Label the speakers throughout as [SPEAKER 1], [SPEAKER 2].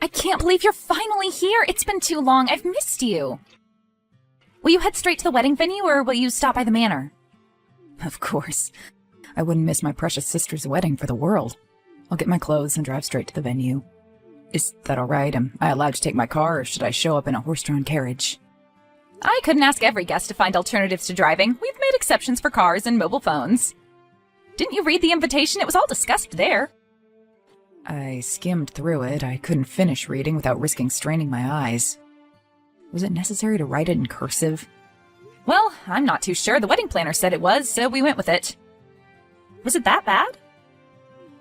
[SPEAKER 1] I can't believe you're finally here. It's been too long. I've missed you. Will you head straight to the wedding venue, or will you stop by the manor?
[SPEAKER 2] Of course. I wouldn't miss my precious sister's wedding for the world. I'll get my clothes and drive straight to the venue. Is that all right? Am I allowed to take my car, or should I show up in a horse-drawn carriage?
[SPEAKER 1] I couldn't ask every guest to find alternatives to driving. We've made exceptions for cars and mobile phones. Didn't you read the invitation? It was all discussed there.
[SPEAKER 2] I skimmed through it. I couldn't finish reading without risking straining my eyes. Was it necessary to write it in cursive?
[SPEAKER 1] Well, I'm not too sure. The wedding planner said it was, so we went with it. Was it that bad?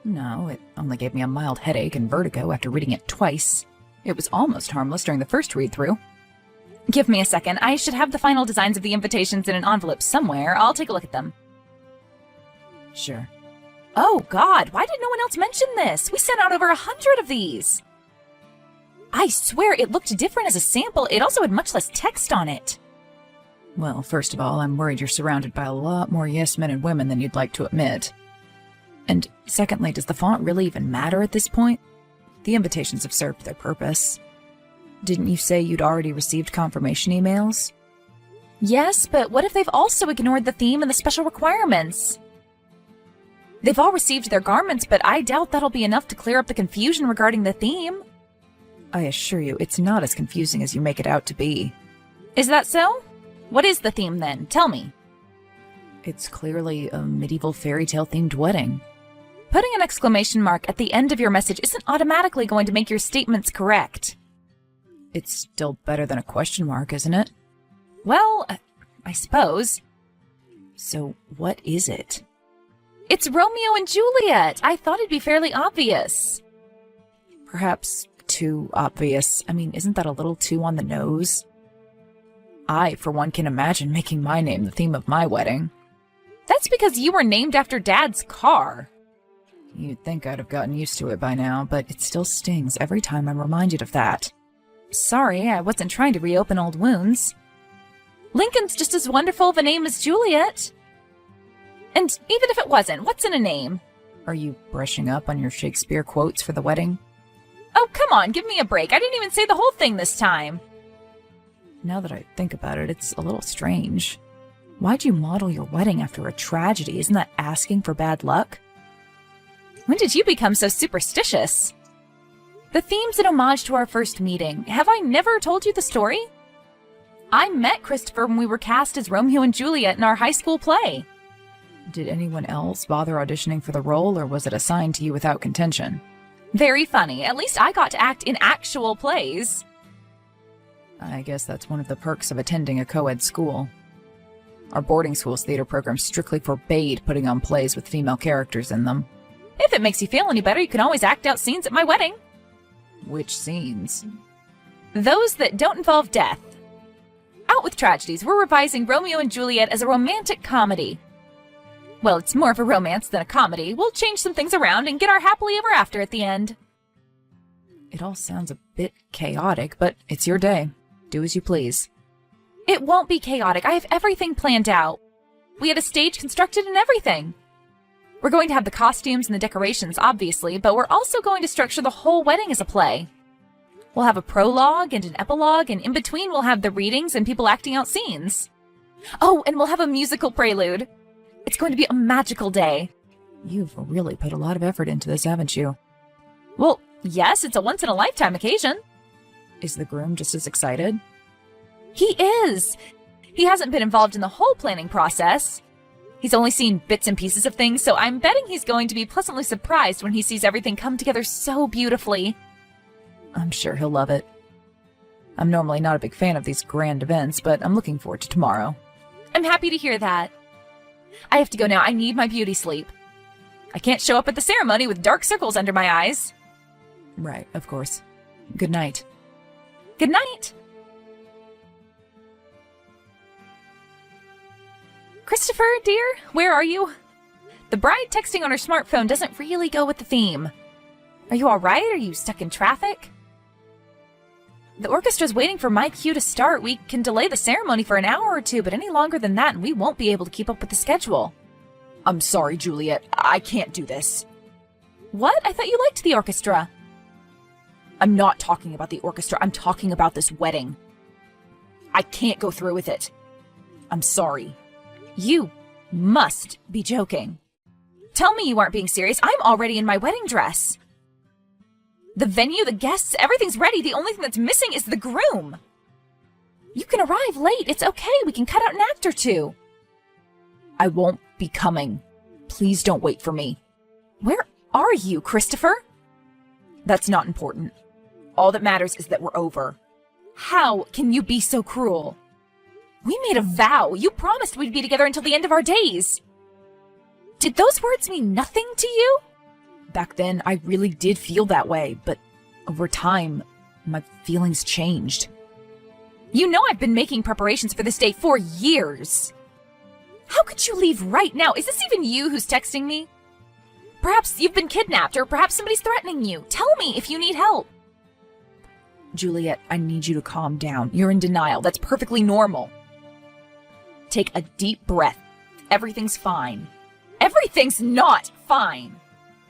[SPEAKER 2] No, it only gave me a mild headache and vertigo after reading it twice. It was almost harmless during the first read-through.
[SPEAKER 1] Give me a second. I should have the final designs of the invitations in an envelope somewhere. I'll take a look at them.
[SPEAKER 2] Sure.
[SPEAKER 1] Oh, God, why did no one else mention this? We sent out over 100 of these. I swear it looked different as a sample. It also had much less text on it.
[SPEAKER 2] Well, first of all, I'm worried you're surrounded by a lot more yes men and women than you'd like to admit. And secondly, does the font really even matter at this point? The invitations have served their purpose. Didn't you say you'd already received confirmation emails?
[SPEAKER 1] Yes, but what if they've also ignored the theme and the special requirements? They've all received their garments, but I doubt that'll be enough to clear up the confusion regarding the theme.
[SPEAKER 2] I assure you, it's not as confusing as you make it out to be.
[SPEAKER 1] Is that so? What is the theme then? Tell me.
[SPEAKER 2] It's clearly a medieval fairy tale themed wedding.
[SPEAKER 1] Putting an exclamation mark at the end of your message isn't automatically going to make your statements correct.
[SPEAKER 2] It's still better than a question mark, isn't it?
[SPEAKER 1] Well, I suppose.
[SPEAKER 2] So what is it?
[SPEAKER 1] It's Romeo and Juliet. I thought it'd be fairly obvious.
[SPEAKER 2] Perhaps too obvious. I mean, isn't that a little too on the nose? I, for one, can imagine making my name the theme of my wedding.
[SPEAKER 1] That's because you were named after Dad's car.
[SPEAKER 2] You'd think I'd have gotten used to it by now, but it still stings every time I'm reminded of that.
[SPEAKER 1] Sorry, I wasn't trying to reopen old wounds. Lincoln's just as wonderful of a name as Juliet. And even if it wasn't, what's in a name?
[SPEAKER 2] Are you brushing up on your Shakespeare quotes for the wedding?
[SPEAKER 1] Oh, come on, give me a break. I didn't even say the whole thing this time.
[SPEAKER 2] Now that I think about it, it's a little strange. Why'd you model your wedding after a tragedy? Isn't that asking for bad luck?
[SPEAKER 1] When did you become so superstitious? The theme's an homage to our first meeting. Have I never told you the story? I met Christopher when we were cast as Romeo and Juliet in our high school play.
[SPEAKER 2] Did anyone else bother auditioning for the role, or was it assigned to you without contention?
[SPEAKER 1] Very funny. At least I got to act in actual plays.
[SPEAKER 2] I guess that's one of the perks of attending a co-ed school. Our boarding school's theater program strictly forbade putting on plays with female characters in them.
[SPEAKER 1] If it makes you feel any better, you can always act out scenes at my wedding.
[SPEAKER 2] Which scenes?
[SPEAKER 1] Those that don't involve death. Out with tragedies. We're revising Romeo and Juliet as a romantic comedy. Well, it's more of a romance than a comedy. We'll change some things around and get our happily ever after at the end.
[SPEAKER 2] It all sounds a bit chaotic, but it's your day. Do as you please.
[SPEAKER 1] It won't be chaotic. I have everything planned out. We had a stage constructed and everything. We're going to have the costumes and the decorations, obviously, but we're also going to structure the whole wedding as a play. We'll have a prologue and an epilogue, and in between we'll have the readings and people acting out scenes. Oh, and we'll have a musical prelude. It's going to be a magical day.
[SPEAKER 2] You've really put a lot of effort into this, haven't you?
[SPEAKER 1] Well, yes, it's a once-in-a-lifetime occasion.
[SPEAKER 2] Is the groom just as excited?
[SPEAKER 1] He is. He hasn't been involved in the whole planning process. He's only seen bits and pieces of things, so I'm betting he's going to be pleasantly surprised when he sees everything come together so beautifully.
[SPEAKER 2] I'm sure he'll love it. I'm normally not a big fan of these grand events, but I'm looking forward to tomorrow.
[SPEAKER 1] I'm happy to hear that. I have to go now. I need my beauty sleep. I can't show up at the ceremony with dark circles under my eyes.
[SPEAKER 2] Right, of course. Good night.
[SPEAKER 1] Good night. Christopher, dear, where are you? The bride texting on her smartphone doesn't really go with the theme. Are you all right? Are you stuck in traffic? The orchestra's waiting for my cue to start. We can delay the ceremony for an hour or two, but any longer than that, and we won't be able to keep up with the schedule.
[SPEAKER 2] I'm sorry, Juliet. I can't do this.
[SPEAKER 1] What? I thought you liked the orchestra. I'm not talking about the orchestra. I'm talking about this wedding. I can't go through with it. I'm sorry. You must be joking. Tell me you aren't being serious. I'm already in my wedding dress. The venue, the guests, everything's ready. The only thing that's missing is the groom. You can arrive late. It's okay. We can cut out an act or two. I won't be coming. Please don't wait for me. Where are you, Christopher? That's not important. All that matters is that we're over. How can you be so cruel? We made a vow. You promised we'd be together until the end of our days. Did those words mean nothing to you? Back then, I really did feel that way, but over time, my feelings changed. You know I've been making preparations for this day for years. How could you leave right now? Is this even you who's texting me? Perhaps you've been kidnapped, or perhaps somebody's threatening you. Tell me if you need help. Juliet, I need you to calm down. You're in denial. That's perfectly normal. Take a deep breath. Everything's fine. Everything's not fine.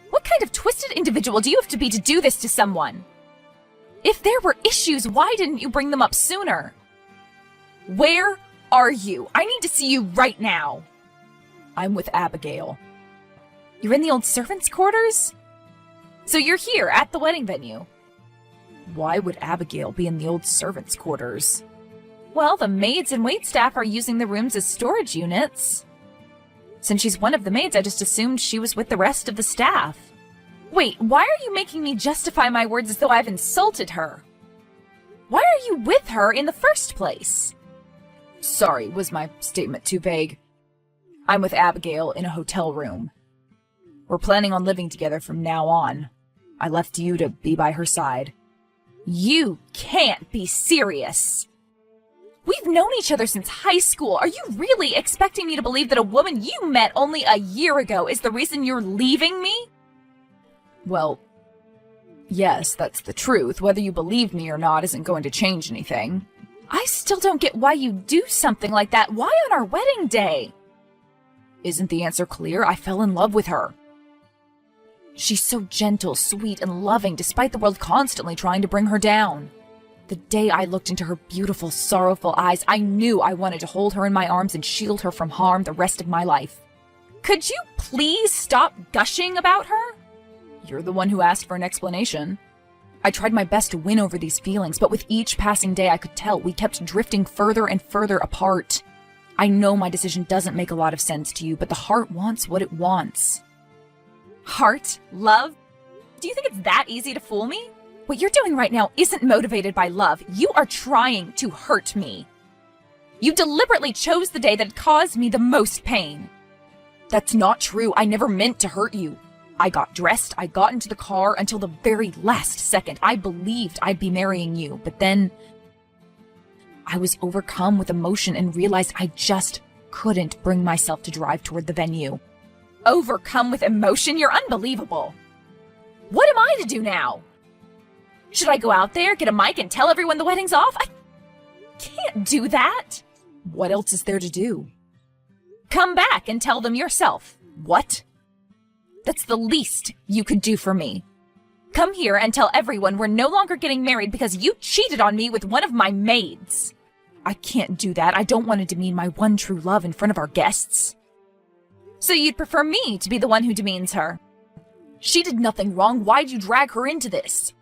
[SPEAKER 1] What kind of twisted individual do you have to be to do this to someone? If there were issues, why didn't you bring them up sooner? Where are you? I need to see you right now. I'm with Abigail. You're in the old servants' quarters? So you're here at the wedding venue. Why would Abigail be in the old servants' quarters? Well, the maids and waitstaff are using the rooms as storage units. Since she's one of the maids, I just assumed she was with the rest of the staff. Wait, why are you making me justify my words as though I've insulted her? Why are you with her in the first place? Sorry, was my statement too vague? I'm with Abigail in a hotel room. We're planning on living together from now on. I left you to be by her side. You can't be serious. We've known each other since high school. Are you really expecting me to believe that a woman you met only a year ago is the reason you're leaving me? Well, yes, that's the truth. Whether you believe me or not isn't going to change anything. I still don't get why you do something like that. Why on our wedding day? Isn't the answer clear? I fell in love with her. She's so gentle, sweet, and loving, despite the world constantly trying to bring her down. The day I looked into her beautiful, sorrowful eyes, I knew I wanted to hold her in my arms and shield her from harm the rest of my life. Could you please stop gushing about her? You're the one who asked for an explanation. I tried my best to win over these feelings, but with each passing day I could tell we kept drifting further and further apart. I know my decision doesn't make a lot of sense to you, but the heart wants what it wants. Heart? Love? Do you think it's that easy to fool me? What you're doing right now isn't motivated by love. You are trying to hurt me. You deliberately chose the day that caused me the most pain. That's not true. I never meant to hurt you. I got dressed, I got into the car until the very last second. I believed I'd be marrying you, but then I was overcome with emotion and realized I just couldn't bring myself to drive toward the venue. Overcome with emotion? You're unbelievable. What am I to do now? Should I go out there, get a mic, and tell everyone the wedding's off? I can't do that. What else is there to do? Come back and tell them yourself. What? That's the least you could do for me. Come here and tell everyone we're no longer getting married because you cheated on me with one of my maids. I can't do that. I don't want to demean my one true love in front of our guests. So you'd prefer me to be the one who demeans her? She did nothing wrong. Why'd you drag her into this?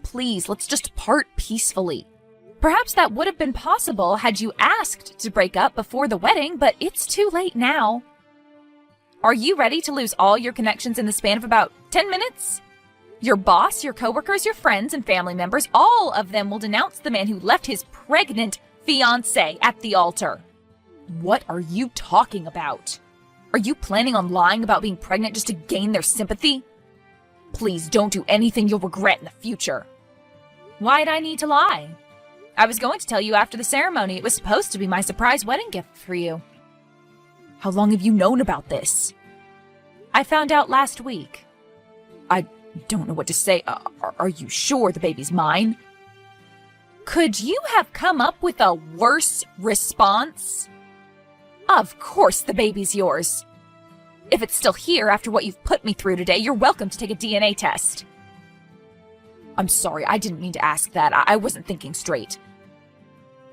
[SPEAKER 1] Please, let's just part peacefully. Perhaps that would have been possible had you asked to break up before the wedding, but it's too late now. Are you ready to lose all your connections in the span of about 10 minutes? Your boss, your coworkers, your friends, and family members, all of them will denounce the man who left his pregnant fiancé at the altar. What are you talking about? Are you planning on lying about being pregnant just to gain their sympathy? Please don't do anything you'll regret in the future. Why'd I need to lie? I was going to tell you after the ceremony. It was supposed to be my surprise wedding gift for you. How long have you known about this? I found out last week. I don't know what to say. Are you sure the baby's mine? Could you have come up with a worse response? Of course the baby's yours. If it's still here after what you've put me through today, you're welcome to take a DNA test. I'm sorry, I didn't mean to ask that. I wasn't thinking straight.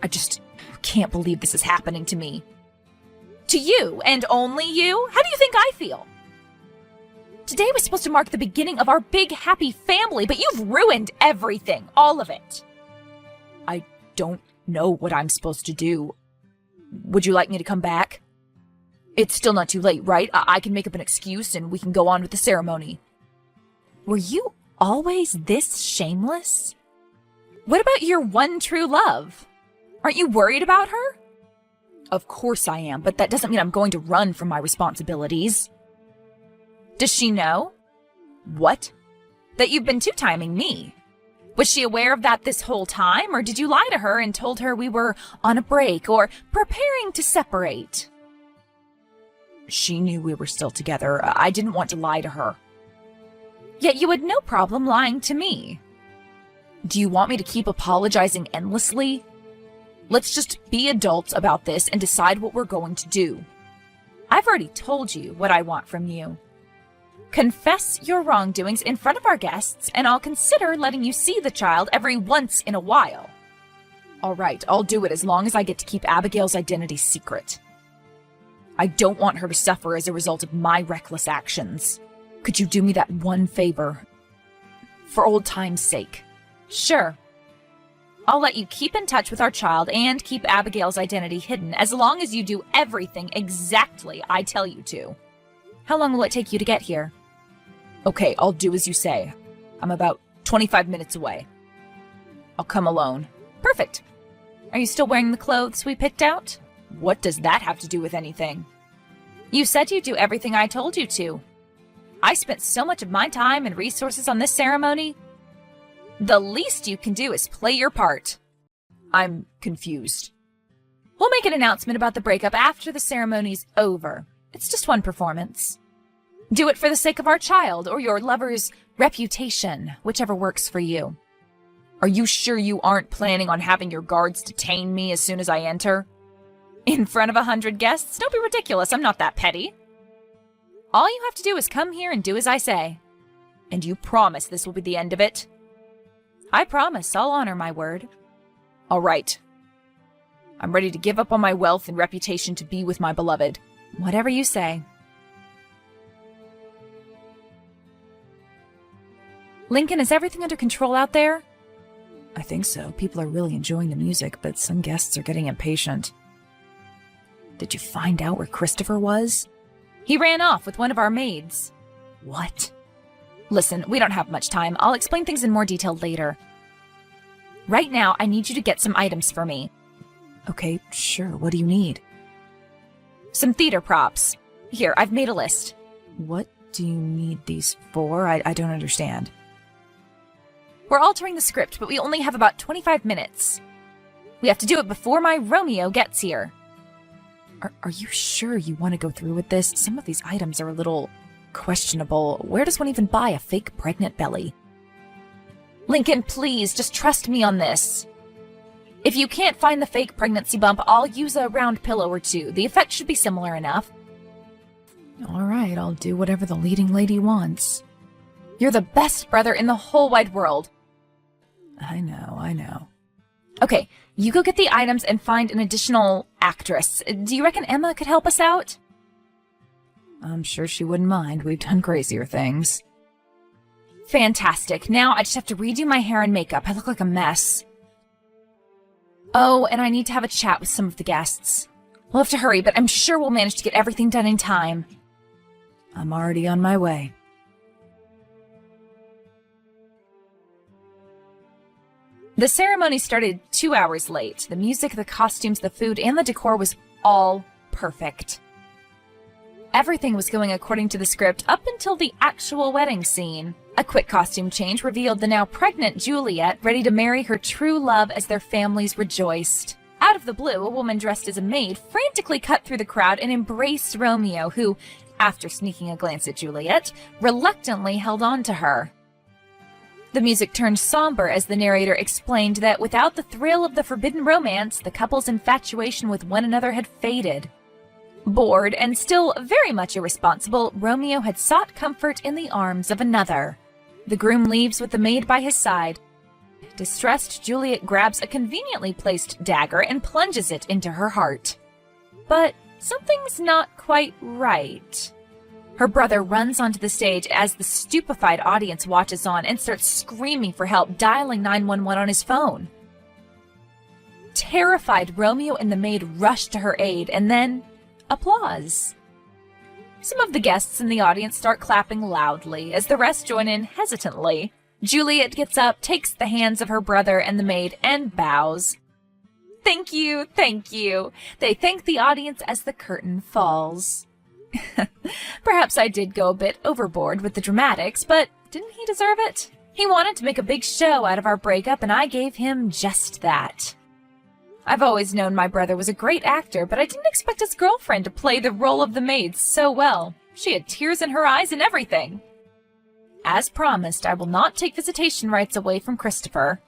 [SPEAKER 1] I just can't believe this is happening to me. To you, and only you? How do you think I feel? Today was supposed to mark the beginning of our big, happy family, but you've ruined everything, all of it. I don't know what I'm supposed to do. Would you like me to come back? It's still not too late, right? I can make up an excuse and we can go on with the ceremony. Were you always this shameless? What about your one true love? Aren't you worried about her? Of course I am, but that doesn't mean I'm going to run from my responsibilities. Does she know? What? That you've been two-timing me. Was she aware of that this whole time, or did you lie to her and told her we were on a break or preparing to separate? She knew we were still together. I didn't want to lie to her. Yet you had no problem lying to me. Do you want me to keep apologizing endlessly? Let's just be adults about this and decide what we're going to do. I've already told you what I want from you. Confess your wrongdoings in front of our guests, and I'll consider letting you see the child every once in a while. All right, I'll do it as long as I get to keep Abigail's identity secret. I don't want her to suffer as a result of my reckless actions. Could you do me that one favor? For old time's sake. Sure. I'll let you keep in touch with our child and keep Abigail's identity hidden as long as you do everything exactly I tell you to. How long will it take you to get here? Okay, I'll do as you say. I'm about 25 minutes away. I'll come alone. Perfect. Are you still wearing the clothes we picked out? What does that have to do with anything? You said you'd do everything I told you to. I spent so much of my time and resources on this ceremony. The least you can do is play your part. I'm confused. We'll make an announcement about the breakup after the ceremony's over. It's just one performance. Do it for the sake of our child or your lover's reputation, whichever works for you. Are you sure you aren't planning on having your guards detain me as soon as I enter? In front of 100 guests? Don't be ridiculous, I'm not that petty. All you have to do is come here and do as I say. And you promise this will be the end of it? I promise, I'll honor my word. All right. I'm ready to give up on my wealth and reputation to be with my beloved. Whatever you say. Lincoln, is everything under control out there?
[SPEAKER 2] I think so. People are really enjoying the music, but some guests are getting impatient. Did you find out where Christopher was?
[SPEAKER 1] He ran off with one of our maids.
[SPEAKER 2] What?
[SPEAKER 1] Listen, we don't have much time. I'll explain things in more detail later. Right now, I need you to get some items for me.
[SPEAKER 2] Okay, sure. What do you need?
[SPEAKER 1] Some theater props. Here, I've made a list.
[SPEAKER 2] What do you need these for? I don't understand.
[SPEAKER 1] We're altering the script, but we only have about 25 minutes. We have to do it before my Romeo gets here.
[SPEAKER 2] Are you sure you want to go through with this? Some of these items are a little questionable. Where does one even buy a fake pregnant belly?
[SPEAKER 1] Lincoln, please, just trust me on this. If you can't find the fake pregnancy bump, I'll use a round pillow or two. The effect should be similar enough.
[SPEAKER 2] All right, I'll do whatever the leading lady wants.
[SPEAKER 1] You're the best brother in the whole wide world.
[SPEAKER 2] I know.
[SPEAKER 1] Okay, you go get the items and find an additional actress. Do you reckon Emma could help us out?
[SPEAKER 2] I'm sure she wouldn't mind. We've done crazier things.
[SPEAKER 1] Fantastic. Now I just have to redo my hair and makeup. I look like a mess. Oh, and I need to have a chat with some of the guests. We'll have to hurry, but I'm sure we'll manage to get everything done in time.
[SPEAKER 2] I'm already on my way.
[SPEAKER 1] The ceremony started 2 hours late. The music, the costumes, the food, and the decor was all perfect. Everything was going according to the script up until the actual wedding scene. A quick costume change revealed the now pregnant Juliet ready to marry her true love as their families rejoiced. Out of the blue, a woman dressed as a maid frantically cut through the crowd and embraced Romeo, who, after sneaking a glance at Juliet, reluctantly held on to her. The music turned somber as the narrator explained that without the thrill of the forbidden romance, the couple's infatuation with one another had faded. Bored and still very much irresponsible, Romeo had sought comfort in the arms of another. The groom leaves with the maid by his side. Distressed, Juliet grabs a conveniently placed dagger and plunges it into her heart. But something's not quite right. Her brother runs onto the stage as the stupefied audience watches on and starts screaming for help, dialing 911 on his phone. Terrified, Romeo and the maid rush to her aid, and then applause. Some of the guests in the audience start clapping loudly as the rest join in hesitantly. Juliet gets up, takes the hands of her brother and the maid, and bows. Thank you, thank you. They thank the audience as the curtain falls. Perhaps I did go a bit overboard with the dramatics, but didn't he deserve it? He wanted to make a big show out of our breakup, and I gave him just that. I've always known my brother was a great actor, but I didn't expect his girlfriend to play the role of the maid so well. She had tears in her eyes and everything. As promised, I will not take visitation rights away from Christopher.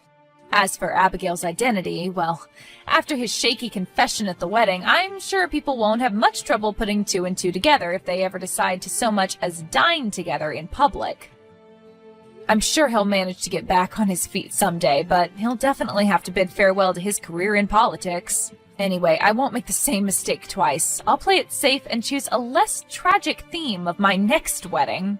[SPEAKER 1] As for Abigail's identity, well, after his shaky confession at the wedding, I'm sure people won't have much trouble putting two and two together if they ever decide to so much as dine together in public. I'm sure he'll manage to get back on his feet someday, but he'll definitely have to bid farewell to his career in politics. Anyway, I won't make the same mistake twice. I'll play it safe and choose a less tragic theme of my next wedding.